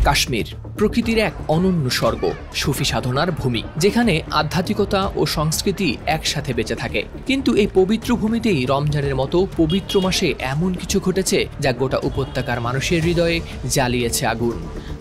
কাশ্মীর প্রকৃতির এক অনন্য স্বর্গ, সুফি সাধনার ভূমি, যেখানে আধ্যাত্মিকতা ও সংস্কৃতি একসাথে বেঁচে থাকে। কিন্তু এই পবিত্র ভূমিতেই রমজানের মতো পবিত্র মাসে এমন কিছু ঘটেছে যা গোটা উপত্যকার মানুষের হৃদয়ে জ্বালিয়েছে আগুন।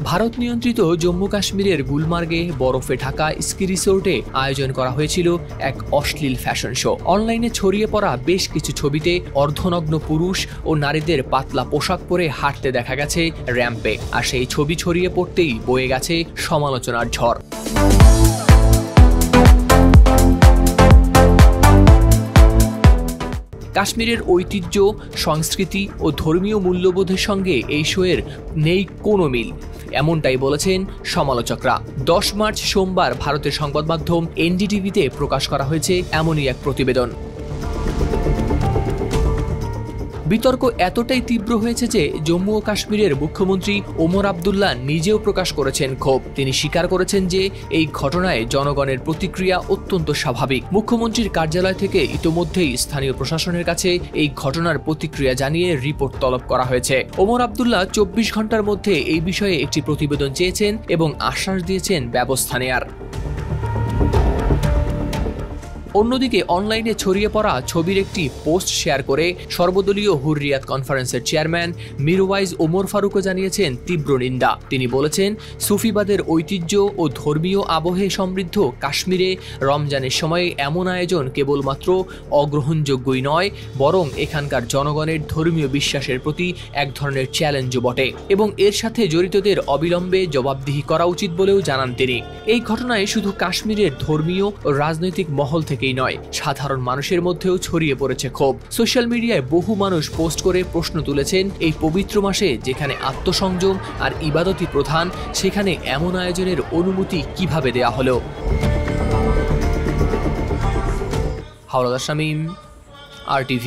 ভারত নিয়ন্ত্রিত জম্মু কাশ্মীরের গুলমার্গে বরফে ঢাকা স্কি রিসোর্টে আয়োজন করা হয়েছিল এক অশ্লীল ফ্যাশন শো। অনলাইনে ছড়িয়ে পড়া বেশ কিছু ছবিতে অর্ধনগ্ন পুরুষ ও নারীদের পাতলা পোশাক পরে হাঁটতে দেখা গেছে র্যাম্পে, আর সেই ছবি ছড়িয়ে পড়তেই বয়ে গেছে সমালোচনার ঝড়। কাশ্মীরের ঐতিহ্য, সংস্কৃতি ও ধর্মীয় মূল্যবোধের সঙ্গে এই শোয়ের নেই কোনো মিল, এমনটাই বলেছেন সমালোচকরা। 10 মার্চ সোমবার ভারতের সংবাদ মাধ্যম এনডিটিভিতে প্রকাশ করা হয়েছে এমনই এক প্রতিবেদন। বিতর্ক এতটাই তীব্র হয়েছে যে জম্মু ও কাশ্মীরের মুখ্যমন্ত্রী ওমর আবদুল্লাহ নিজেও প্রকাশ করেছেন ক্ষোভ। তিনি স্বীকার করেছেন যে এই ঘটনায় জনগণের প্রতিক্রিয়া অত্যন্ত স্বাভাবিক। মুখ্যমন্ত্রীর কার্যালয় থেকে ইতোমধ্যেই স্থানীয় প্রশাসনের কাছে এই ঘটনার প্রতিক্রিয়া জানিয়ে রিপোর্ট তলব করা হয়েছে। ওমর আবদুল্লাহ 24 ঘন্টার মধ্যে এই বিষয়ে একটি প্রতিবেদন চেয়েছেন এবং আশ্বাস দিয়েছেন ব্যবস্থা নেয়ার। অন্যদিকে অনলাইনে ছড়িয়ে পড়া ছবির একটি পোস্ট শেয়ার করে সর্বদলীয় হুররিয়াত কনফারেন্সের চেয়ারম্যান মিরওয়াইজ ওমর ফারুকও জানিয়েছেন তীব্র নিন্দা। তিনি বলেছেন, সুফিবাদের ঐতিহ্য ও ধর্মীয় আবহে সমৃদ্ধ কাশ্মীরে রমজানের সময়ে এমন আয়োজন কেবলমাত্র অগ্রহণযোগ্যই নয়, বরং এখানকার জনগণের ধর্মীয় বিশ্বাসের প্রতি এক ধরনের চ্যালেঞ্জও বটে এবং এর সাথে জড়িতদের অবিলম্বে জবাবদিহি করা উচিত বলেও জানান তিনি। এই ঘটনায় শুধু কাশ্মীরের ধর্মীয় ও রাজনৈতিক মহল থেকে নয়, সাধারণ মানুষের মধ্যেও ছড়িয়ে পড়েছে ক্ষোভ। সোশ্যাল মিডিয়ায় বহু মানুষ পোস্ট করে প্রশ্ন তুলেছেন, এই পবিত্র মাসে যেখানে আত্মসংযম আর ইবাদতই প্রধান, সেখানে এমন আয়োজনের অনুমতি কিভাবে দেয়া হলো। হাওলাদার শামীম, RTV।